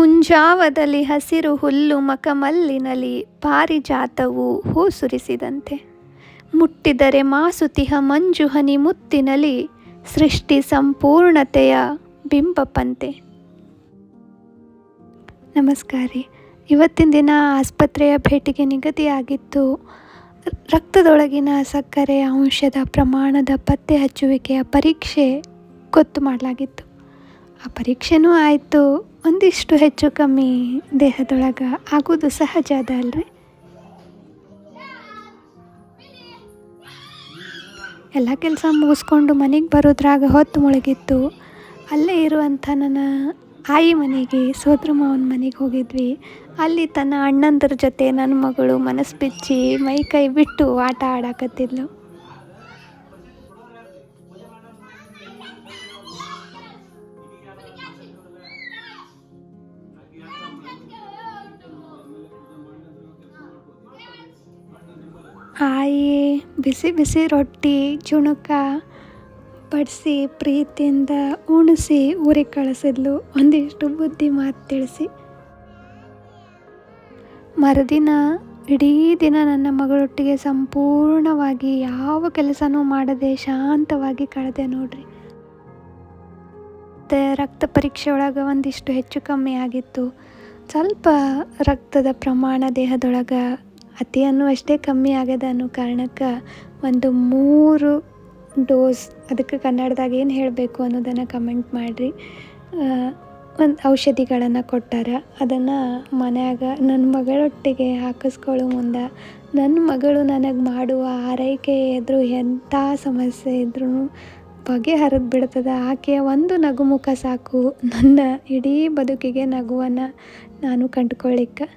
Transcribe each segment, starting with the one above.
ಮುಂಜಾವದಲ್ಲಿ ಹಸಿರು ಹುಲ್ಲು ಮಕಮಲ್ಲಿನಲಿ ಪಾರಿಜಾತವು ಹೂ ಸುರಿಸಿದಂತೆ. ಮುಟ್ಟಿದರೆ ಮಾಸುತಿಹ ಮಂಜು ಹನಿ ಮುತ್ತಿನಲಿ ಸೃಷ್ಟಿ ಸಂಪೂರ್ಣತೆಯ ಬಿಂಬಪಂತೆ. ನಮಸ್ಕಾರ ರೀ. ಇವತ್ತಿನ ದಿನ ಆಸ್ಪತ್ರೆಯ ಭೇಟಿಗೆ ನಿಗದಿಯಾಗಿತ್ತು. ರಕ್ತದೊಳಗಿನ ಸಕ್ಕರೆ ಅಂಶದ ಪ್ರಮಾಣದ ಪತ್ತೆ ಹಚ್ಚುವಿಕೆಯ ಪರೀಕ್ಷೆ ಗೊತ್ತು ಮಾಡಲಾಗಿತ್ತು. ಆ ಪರೀಕ್ಷೆನೂ ಆಯಿತು. ಒಂದಿಷ್ಟು ಹೆಚ್ಚು ಕಮ್ಮಿ ದೇಹದೊಳಗೆ ಆಗೋದು ಸಹಜ ಅದ ಅಲ್ರಿ. ಎಲ್ಲ ಕೆಲಸ ಮುಗಿಸ್ಕೊಂಡು ಮನೆಗೆ ಬರೋದ್ರಾಗ ಹೊತ್ತು ಮುಳುಗಿತ್ತು. ಅಲ್ಲೇ ಇರುವಂಥ ನನ್ನ ಆಯಿ ಮನೆಗೆ, ಸೋದರ ಮಾವನ ಮನೆಗೆ ಹೋಗಿದ್ವಿ. ಅಲ್ಲಿ ತನ್ನ ಅಣ್ಣಂದ್ರ ಜೊತೆ ನನ್ನ ಮಗಳು ಮನಸ್ಸು ಬಿಚ್ಚಿ ಮೈ ಕೈ ಬಿಟ್ಟು ಆಟ ಆಡಾಕತ್ತಿದ್ಲು. ಆಯಿ ಬಿಸಿ ಬಿಸಿ ರೊಟ್ಟಿ ಜುಣುಕ ಬಡಿಸಿ ಪ್ರೀತಿಯಿಂದ ಉಣಿಸಿ ಊರಿಗೆ ಕಳಿಸಿದ್ಲು. ಒಂದಿಷ್ಟು ಬುದ್ಧಿ ಮಾತು ತಿಳಿಸಿ. ಮರುದಿನ ಇಡೀ ದಿನ ನನ್ನ ಮಗಳೊಟ್ಟಿಗೆ ಸಂಪೂರ್ಣವಾಗಿ ಯಾವ ಕೆಲಸನೂ ಮಾಡದೆ ಶಾಂತವಾಗಿ ಕಳೆದೆ ನೋಡ್ರಿ. ಮತ್ತು ರಕ್ತ ಪರೀಕ್ಷೆ ಒಳಗೆ ಒಂದಿಷ್ಟು ಹೆಚ್ಚು ಕಮ್ಮಿ ಆಗಿತ್ತು. ಸ್ವಲ್ಪ ರಕ್ತದ ಪ್ರಮಾಣ ದೇಹದೊಳಗೆ ಅತಿ ಅನ್ನುವಷ್ಟೇ ಕಮ್ಮಿ ಆಗ್ಯದ ಅನ್ನೋ ಕಾರಣಕ್ಕೆ ಒಂದು 3 ಡೋಸ್, ಅದಕ್ಕೆ ಕನ್ನಡದಾಗ ಏನು ಹೇಳಬೇಕು ಅನ್ನೋದನ್ನು ಕಮೆಂಟ್ ಮಾಡಿರಿ, ಒಂದು ಔಷಧಿಗಳನ್ನು ಕೊಟ್ಟಾರ. ಅದನ್ನು ಮನ್ಯಾಗ ನನ್ನ ಮಗಳೊಟ್ಟಿಗೆ ಹಾಕಿಸ್ಕೊಳ್ಳೋ ಮುಂದೆ ನನ್ನ ಮಗಳು ನನಗೆ ಮಾಡುವ ಆರೈಕೆ ಎದುರು ಎಂಥ ಸಮಸ್ಯೆ ಇದ್ರೂ ಬಗೆಹರಿದು ಬಿಡ್ತದೆ. ಆಕೆಯ ಒಂದು ನಗುಮುಖ ಸಾಕು ನನ್ನ ಇಡೀ ಬದುಕಿಗೆ ನಗುವನ್ನು ನಾನು ಕಂಡುಕೊಳ್ಳಿಕ್ಕೆ.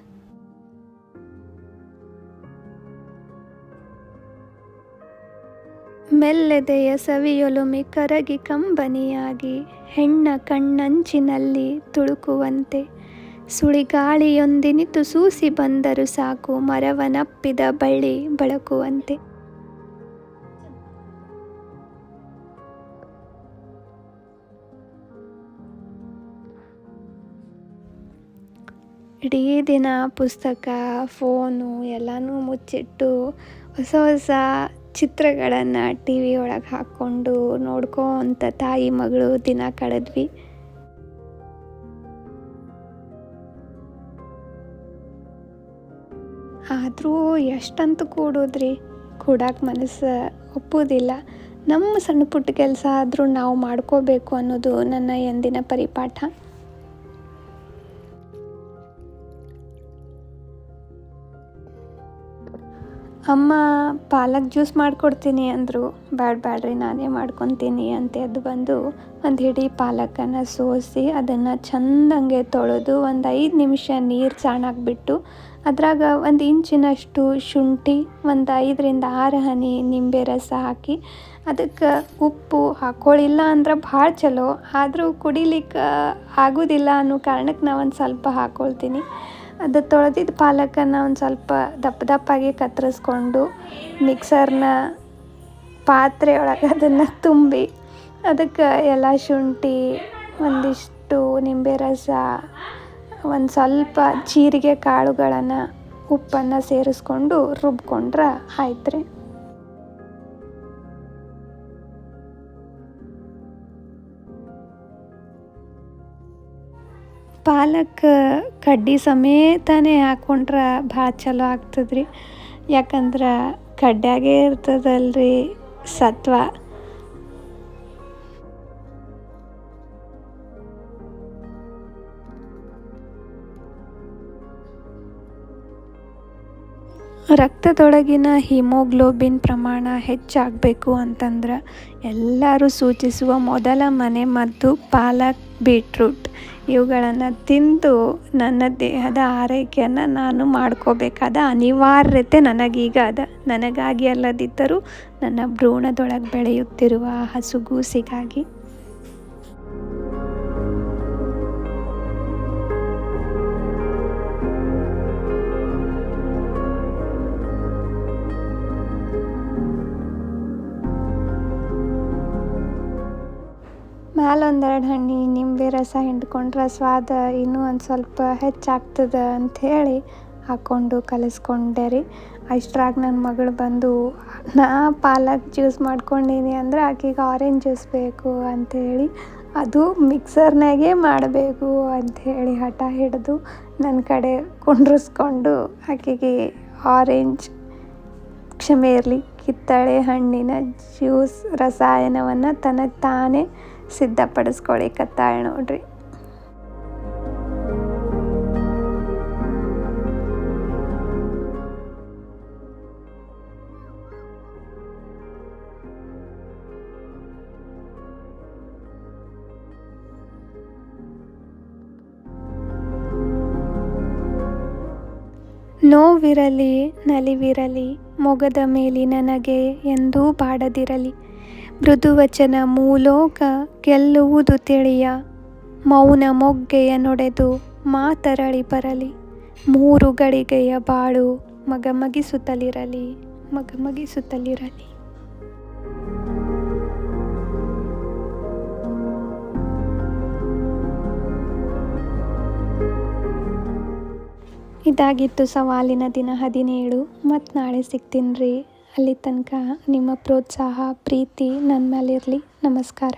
ಮೆಲ್ಲೆದೆಯ ಸವಿಯೊಲುಮೆ ಕರಗಿ ಕಂಬನಿಯಾಗಿ ಹೆಣ್ಣ ಕಣ್ಣಂಚಿನಲ್ಲಿ ತುಳುಕುವಂತೆ, ಸುಳಿಗಾಳಿಯೊಂದಿನಿತು ಸೂಸಿ ಬಂದರು ಸಾಕು ಮರವನಪ್ಪಿದ ಬಳ್ಳಿ ಬಳಕುವಂತೆ. ಇಡೀ ದಿನ ಪುಸ್ತಕ, ಫೋನು ಎಲ್ಲನೂ ಮುಚ್ಚಿಟ್ಟು ಹೊಸ ಹೊಸ ಚಿತ್ರಗಳನ್ನು ಟಿ ವಿ ಒಳಗೆ ಹಾಕ್ಕೊಂಡು ನೋಡ್ಕೋಂತ ತಾಯಿ ಮಗಳು ದಿನ ಕಳೆದ್ವಿ. ಆದರೂ ಎಷ್ಟಂತೂ ಕೂಡೋದ್ರಿ, ಕೂಡಕ್ಕೆ ಮನಸ್ಸು ಒಪ್ಪೋದಿಲ್ಲ. ನಮ್ಮ ಸಣ್ಣ ಪುಟ್ಟ ಕೆಲಸ ಆದರೂ ನಾವು ಮಾಡ್ಕೋಬೇಕು ಅನ್ನೋದು ನನ್ನ ಎಂದಿನ ಪರಿಪಾಠ. ಅಮ್ಮ ಪಾಲಕ್ ಜ್ಯೂಸ್ ಮಾಡಿಕೊಡ್ತೀನಿ ಅಂದರು. ಬ್ಯಾಡ್ರಿ ನಾನೇ ಮಾಡ್ಕೊತೀನಿ ಅಂತ ಎದ್ದು ಬಂದು ಒಂದು ಹಿಡಿ ಪಾಲಕನ್ನು ಸೋಸಿ ಅದನ್ನು ಚೆಂದಂಗೆ ತೊಳೆದು ಒಂದು 5 ನಿಮಿಷ ನೀರು ಸಾಣಾಕ್ಬಿಟ್ಟು ಅದ್ರಾಗ 1 ಇಂಚಿನಷ್ಟು ಶುಂಠಿ, ಒಂದು 5ರಿಂದ 6 ಹನಿ ನಿಂಬೆ ರಸ ಹಾಕಿ ಅದಕ್ಕೆ ಉಪ್ಪು ಹಾಕ್ಕೊಳ್ಳಿಲ್ಲ ಅಂದ್ರೆ ಭಾಳ ಚಲೋ, ಆದರೂ ಕುಡಿಲಿಕ್ಕೆ ಆಗೋದಿಲ್ಲ ಅನ್ನೋ ಕಾರಣಕ್ಕೆ ನಾನು ಒಂದು ಸ್ವಲ್ಪ ಹಾಕ್ಕೊಳ್ತೀನಿ. ಅದು ತೊಳೆದಿದ್ದ ಪಾಲಕನ್ನು ಒಂದು ಸ್ವಲ್ಪ ದಪ್ಪಾಗಿ ಕತ್ತರಿಸ್ಕೊಂಡು ಮಿಕ್ಸರ್ನ ಪಾತ್ರೆಯೊಳಗೆ ಅದನ್ನು ತುಂಬಿ ಅದಕ್ಕೆ ಎಲ್ಲ ಶುಂಠಿ, ಒಂದಿಷ್ಟು ನಿಂಬೆ ರಸ, ಒಂದು ಸ್ವಲ್ಪ ಜೀರಿಗೆ ಕಾಳುಗಳನ್ನು, ಉಪ್ಪನ್ನು ಸೇರಿಸ್ಕೊಂಡು ರುಬ್ಕೊಂಡ್ರೆ ಆಯ್ತು ರೀ. ಪಾಲಕ್ ಕಡ್ಡಿ ಸಮೇತನೇ ಹಾಕ್ಕೊಂಡ್ರೆ ಭಾಳ ಚಲೋ ಆಗ್ತದ್ರಿ. ಯಾಕಂದ್ರೆ ಕಡ್ಡ್ಯಾಗೆ ಇರ್ತದಲ್ರಿ ಸತ್ವ. ರಕ್ತದೊಳಗಿನ ಹಿಮೋಗ್ಲೋಬಿನ್ ಪ್ರಮಾಣ ಹೆಚ್ಚಾಗಬೇಕು ಅಂತಂದ್ರೆ ಎಲ್ಲರೂ ಸೂಚಿಸುವ ಮೊದಲ ಮನೆ ಮದ್ದು ಪಾಲಕ್, ಬೀಟ್ರೂಟ್ ಇವುಗಳನ್ನು ತಿಂದು ನನ್ನ ದೇಹದ ಆರೈಕೆಯನ್ನು ನಾನು ಮಾಡ್ಕೋಬೇಕಾದ ಅನಿವಾರ್ಯತೆ ನನಗೀಗ ಅದ. ನನಗಾಗಿ ಅಲ್ಲದಿದ್ದರೂ ನನ್ನ ಭ್ರೂಣದೊಳಗೆ ಬೆಳೆಯುತ್ತಿರುವ ಹಸುಗೂಸಿಗಾಗಿ. ಮ್ಯಾಲೆ ಒಂದೆರಡು ಹನಿ ನಿಂಬೆ ರಸ ಹಿಂಡ್ಕೊಂಡ್ರೆ ಸ್ವಾದ ಇನ್ನೂ ಒಂದು ಸ್ವಲ್ಪ ಹೆಚ್ಚಾಗ್ತದೆ ಅಂಥೇಳಿ ಹಾಕ್ಕೊಂಡು ಕಲಿಸ್ಕೊಂಡೆ ರೀ. ಅಷ್ಟ್ರಾಗ ನನ್ನ ಮಗಳು ಬಂದು ನಾ ಪಾಲಕ್ ಜ್ಯೂಸ್ ಮಾಡ್ಕೊಂಡೀನಿ ಅಂದ್ರೆ ಆಕೆಗೆ ಆರೆಂಜ್ ಜ್ಯೂಸ್ ಬೇಕು ಅಂಥೇಳಿ ಅದು ಮಿಕ್ಸರ್ನಾಗೆ ಮಾಡಬೇಕು ಅಂಥೇಳಿ ಹಠ ಹಿಡಿದು ನನ್ನ ಕಡೆ ಕುಂಡ್ರಿಸ್ಕೊಂಡು ಆಕೆಗೆ ಆರೆಂಜ್ ಕ್ಷಮೆ ಇರಲಿ ಕಿತ್ತಳೆ ಹಣ್ಣಿನ ಜ್ಯೂಸ್ ರಸಾಯನವನ್ನು ತನಗೆ ತಾನೇ ಸಿದ್ಧಪಡಿಸ್ಕೊಳಿಕತ್ತಾಳೆ ನೋಡ್ರಿ. ನೋವಿರಲಿ ನಲಿವಿರಲಿ ಮೊಗದ ಮೇಲಿನ ನಗೆ ಎಂದೂ ಬಾಡದಿರಲಿ. ಮೃದುವಚನ ಮೂಲೋಕ ಗೆಲ್ಲುವುದು ತಿಳಿಯ. ಮೌನ ಮೊಗ್ಗೆಯ ನೊಡೆದು ಮಾತರಳಿ ಬರಲಿ. ಮೂರು ಗಳಿಗೆಯ ಬಾಳು ಮಗಮಗಿಸುತ್ತಲಿರಲಿ ಮಗಮಗಿಸುತ್ತಲಿರಲಿ. ಇದಾಗಿತ್ತು ಸವಾಲಿನ ದಿನ 17. ಮತ್ತು ನಾಳೆ ಸಿಗ್ತೀನಿ ರೀ. ಅಲ್ಲಿ ತನಕ ನಿಮ್ಮ ಪ್ರೋತ್ಸಾಹ ಪ್ರೀತಿ ನನ್ನ ಮೇಲಿರಲಿ. ನಮಸ್ಕಾರ.